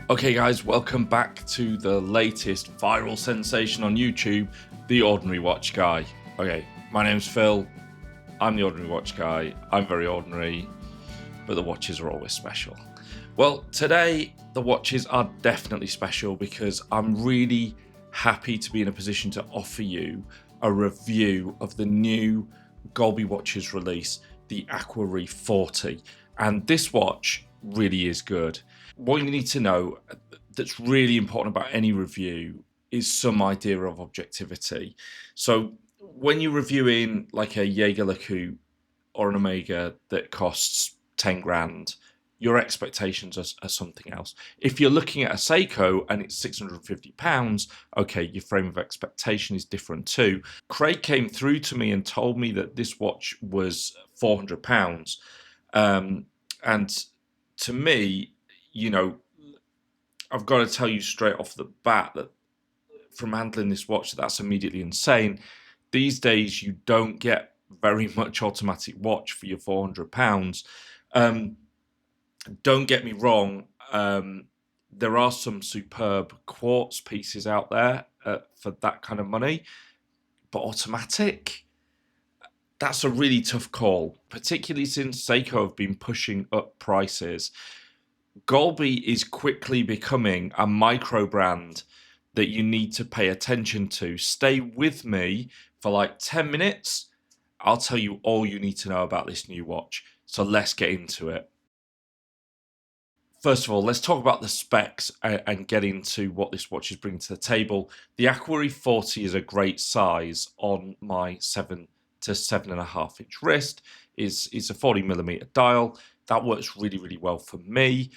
Okay guys, welcome back to the latest viral sensation on YouTube, The Ordinary Watch Guy. Okay, my name's Phil, I'm The Ordinary Watch Guy, I'm very ordinary, but the watches are always special. Well, today the watches are definitely special because I'm really happy to be in a position to offer you a review of the new Golby watches release, the Aquareef 40. And this watch really is good. What you need to know that's really important about any review is some idea of objectivity. So when you're reviewing like a Jaeger LeCoultre or an Omega that costs 10 grand, your expectations are something else. If you're looking at a Seiko and it's £650, okay, your frame of expectation is different too. Craig came through to me and told me that this watch was £400. And to me, you know, I've got to tell you straight off the bat that from handling this watch, that's immediately insane. These days, you don't get very much automatic watch for your £400. Don't get me wrong, there are some superb quartz pieces out there for that kind of money, but automatic, that's a really tough call, particularly since Seiko have been pushing up prices. Golby is quickly becoming a micro brand that you need to pay attention to. Stay with me for like 10 minutes. I'll tell you all you need to know about this new watch. So let's get into it. First of all, let's talk about the specs and get into what this watch is bringing to the table. The Aquareef 40 is a great size on my 7 to 7.5 inch wrist. It's a 40mm dial. That works really, really well for me.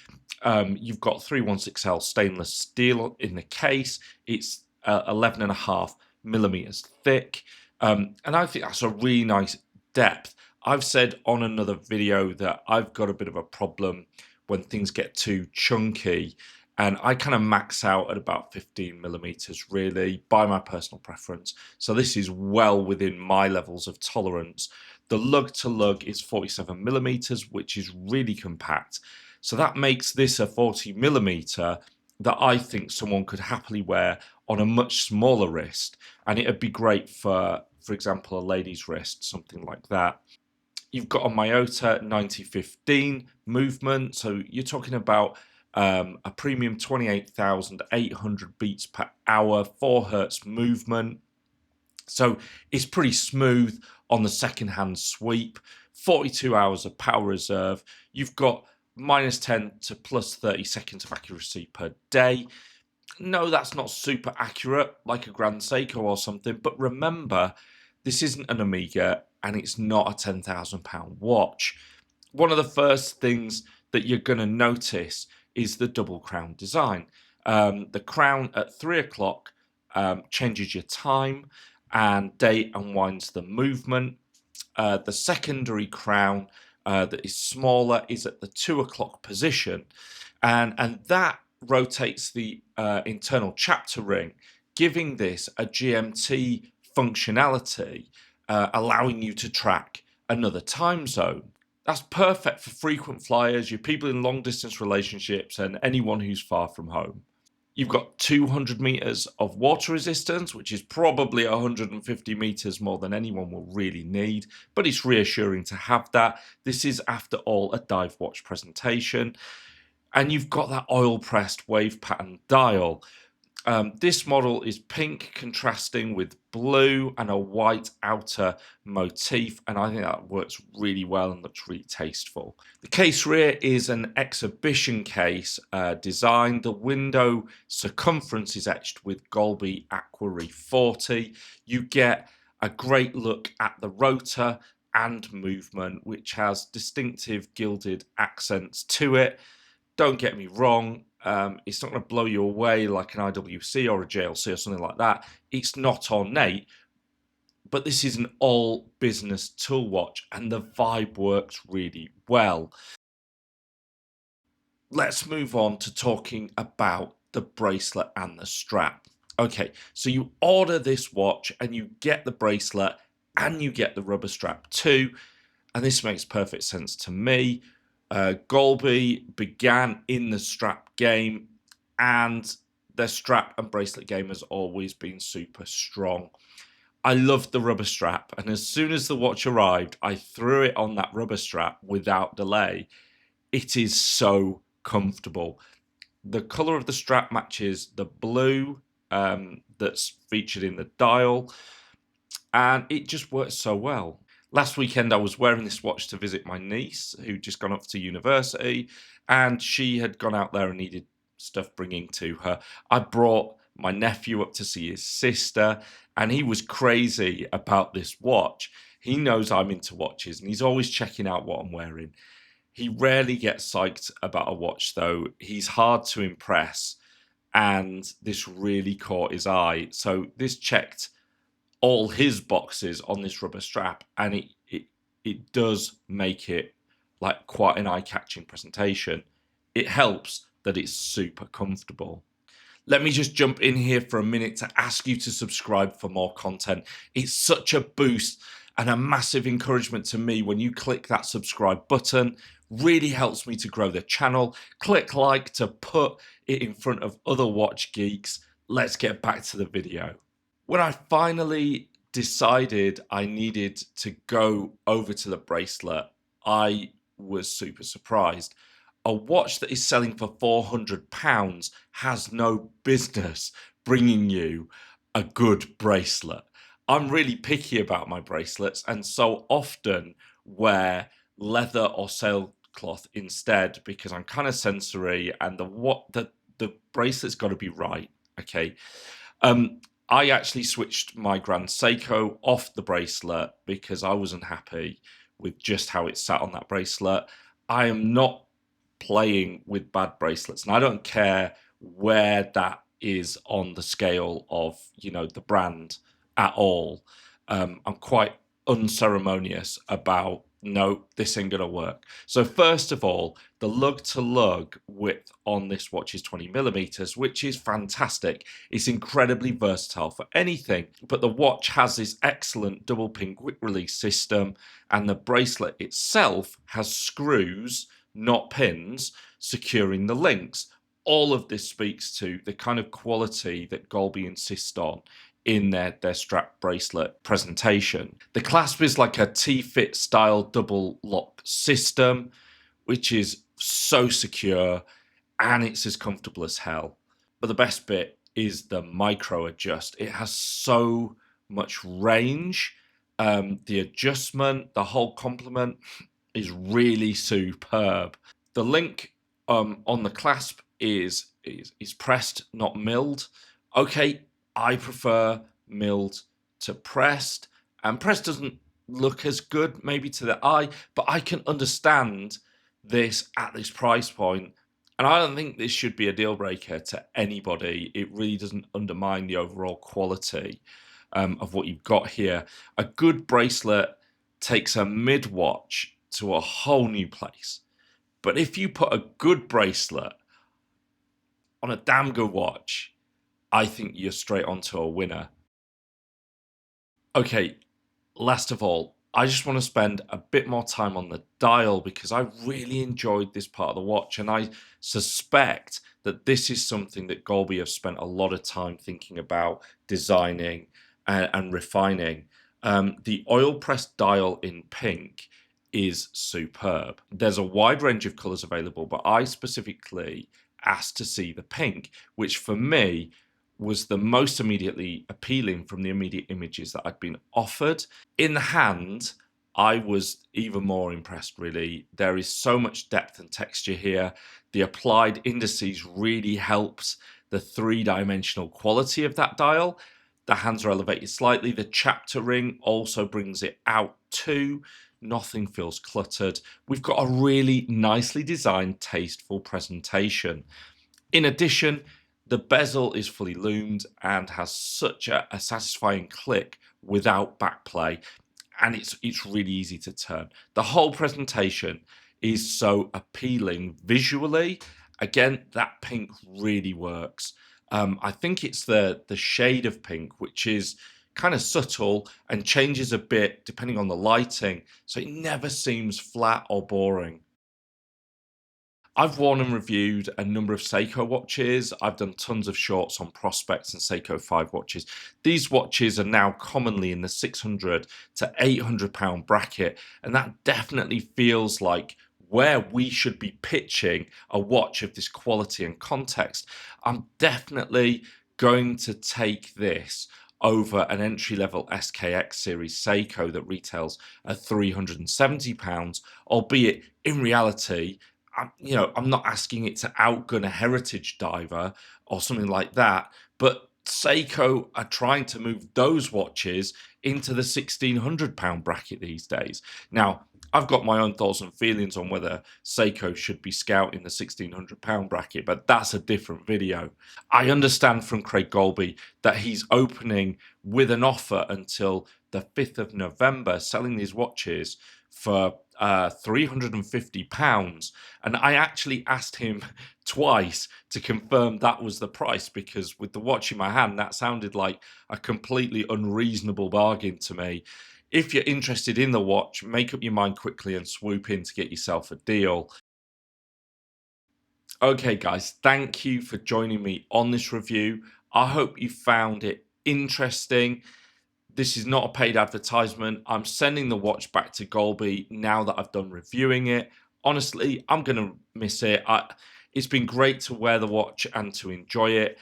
You've got 316L stainless steel in the case. It's 11.5mm thick. And I think that's a really nice depth. I've said on another video that I've got a bit of a problem when things get too chunky, and I kind of max out at about 15mm really by my personal preference. So this is well within my levels of tolerance. The lug to lug is 47mm, which is really compact. So that makes this a 40mm that I think someone could happily wear on a much smaller wrist, and it'd be great for example, a lady's wrist, something like that. You've got a Miyota 9015 movement, so you're talking about a premium 28,800 beats per hour, 4 hertz movement. So it's pretty smooth on the second-hand sweep. 42 hours of power reserve. You've got -10 to +30 seconds of accuracy per day. No, that's not super accurate like a Grand Seiko or something, but remember, this isn't an Omega and it's not a £10,000 watch. One of the first things that you're going to notice is the double crown design. The crown at 3 o'clock changes your time and day and winds the movement. The secondary crown that is smaller is at the 2 o'clock position, and that rotates the internal chapter ring, giving this a GMT functionality, allowing you to track another time zone. That's perfect for frequent flyers, your people in long distance relationships, and anyone who's far from home. You've got 200 meters of water resistance, which is probably 150 meters more than anyone will really need, but it's reassuring to have that. This is, after all, a dive watch presentation. And you've got that oil pressed wave pattern dial. This model is pink contrasting with blue and a white outer motif, and I think that works really well and looks really tasteful. The case rear is an exhibition case design. The window circumference is etched with Golby Aquareef 40. You get a great look at the rotor and movement, which has distinctive gilded accents to it. Don't get me wrong, it's not going to blow you away like an IWC or a JLC or something like that. It's not ornate, but this is an all business tool watch and the vibe works really well. Let's move on to talking about the bracelet and the strap. Okay, so you order this watch and you get the bracelet and you get the rubber strap too, and this makes perfect sense to me. Golby began in the strap game. and their strap and bracelet game has always been super strong. I loved the rubber strap, and as soon as the watch arrived, I threw it on that rubber strap without delay. It is so comfortable. The color of the strap matches the blue that's featured in the dial, and it just works so well. Last weekend, I was wearing this watch to visit my niece, who'd just gone off to university, and she had gone out there and needed stuff bringing to her. I brought my nephew up to see his sister, and he was crazy about this watch. He knows I'm into watches, and he's always checking out what I'm wearing. He rarely gets psyched about a watch, though. He's hard to impress, and this really caught his eye. So this checked all his boxes on this rubber strap, and it does make it like quite an eye-catching presentation. It helps that it's super comfortable. Let me just jump in here for a minute to ask you to subscribe for more content. It's such a boost and a massive encouragement to me when you click that subscribe button. Really helps me to grow the channel. Click like to put it in front of other watch geeks. Let's get back to the video. When I finally decided I needed to go over to the bracelet, I was super surprised. A watch that is selling for £400 has no business bringing you a good bracelet. I'm really picky about my bracelets, and so often wear leather or sailcloth instead because I'm kind of sensory, and the bracelet's got to be right. Okay. I actually switched my Grand Seiko off the bracelet because I wasn't happy with just how it sat on that bracelet. I am not playing with bad bracelets, and I don't care where that is on the scale of, the brand at all. I'm quite unceremonious about, no, this ain't gonna work. So first of all, the lug to lug width on this watch is 20 millimeters, which is fantastic. It's incredibly versatile for anything, but the watch has this excellent double pin quick release system, and the bracelet itself has screws, not pins, securing the links. All of this speaks to the kind of quality that Golby insist on in their strap bracelet presentation. The clasp is like a T-fit style double lock system, which is so secure, and it's as comfortable as hell. But the best bit is the micro adjust. It has so much range. The adjustment, the whole complement is really superb. The link on the clasp is pressed, not milled. Okay, I prefer milled to pressed, and pressed doesn't look as good maybe to the eye, but I can understand this at this price point, and I don't think this should be a deal breaker to anybody. It really doesn't undermine the overall quality of what you've got here. A good bracelet takes a mid watch to a whole new place. But if you put a good bracelet on a damn good watch, I think you're straight onto a winner. Okay, last of all, I just want to spend a bit more time on the dial because I really enjoyed this part of the watch, and I suspect that this is something that Golby have spent a lot of time thinking about designing and refining. The oil pressed dial in pink is superb. There's a wide range of colors available, but I specifically asked to see the pink, which for me was the most immediately appealing from the immediate images that I'd been offered. In the hand, I was even more impressed, really. There is so much depth and texture here. The applied indices really helps the three-dimensional quality of that dial. The hands are elevated slightly. The chapter ring also brings it out too. Nothing feels cluttered. We've got a really nicely designed, tasteful presentation. In addition, the bezel is fully lumed and has such a satisfying click without backplay, and it's really easy to turn. The whole presentation is so appealing visually. Again, that pink really works. I think it's the shade of pink, which is kind of subtle and changes a bit depending on the lighting, so it never seems flat or boring. I've worn and reviewed a number of Seiko watches. I've done tons of shorts on Prospects and Seiko 5 watches. These watches are now commonly in the 600 to 800 pound bracket, and that definitely feels like where we should be pitching a watch of this quality and context. I'm definitely going to take this over an entry-level SKX series Seiko that retails at £370, albeit in reality, I'm not asking it to outgun a heritage diver or something like that, but Seiko are trying to move those watches into the £1,600 bracket these days. Now, I've got my own thoughts and feelings on whether Seiko should be scouting the £1,600 bracket, but that's a different video. I understand from Craig Golby that he's opening with an offer until the 5th of November, selling these watches for £350. And I actually asked him twice to confirm that was the price, because with the watch in my hand, that sounded like a completely unreasonable bargain to me. If you're interested in the watch, make up your mind quickly and swoop in to get yourself a deal. Okay, guys, thank you for joining me on this review. I hope you found it interesting. This is not a paid advertisement. I'm sending the watch back to Golby now that I've done reviewing it. Honestly, I'm going to miss it. It's been great to wear the watch and to enjoy it.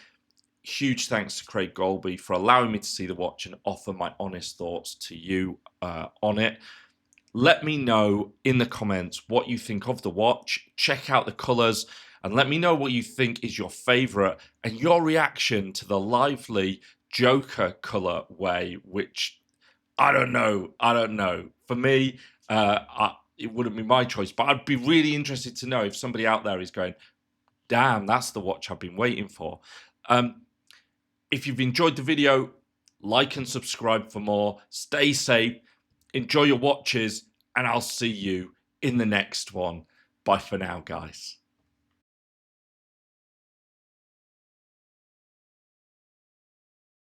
Huge thanks to Craig Golby for allowing me to see the watch and offer my honest thoughts to you on it. Let me know in the comments what you think of the watch. Check out the colors and let me know what you think is your favorite and your reaction to the lively Joker colorway, which I don't know. For me, it wouldn't be my choice, but I'd be really interested to know if somebody out there is going, damn, that's the watch I've been waiting for. If you've enjoyed the video, like and subscribe for more. Stay safe, enjoy your watches, and I'll see you in the next one. Bye for now, guys.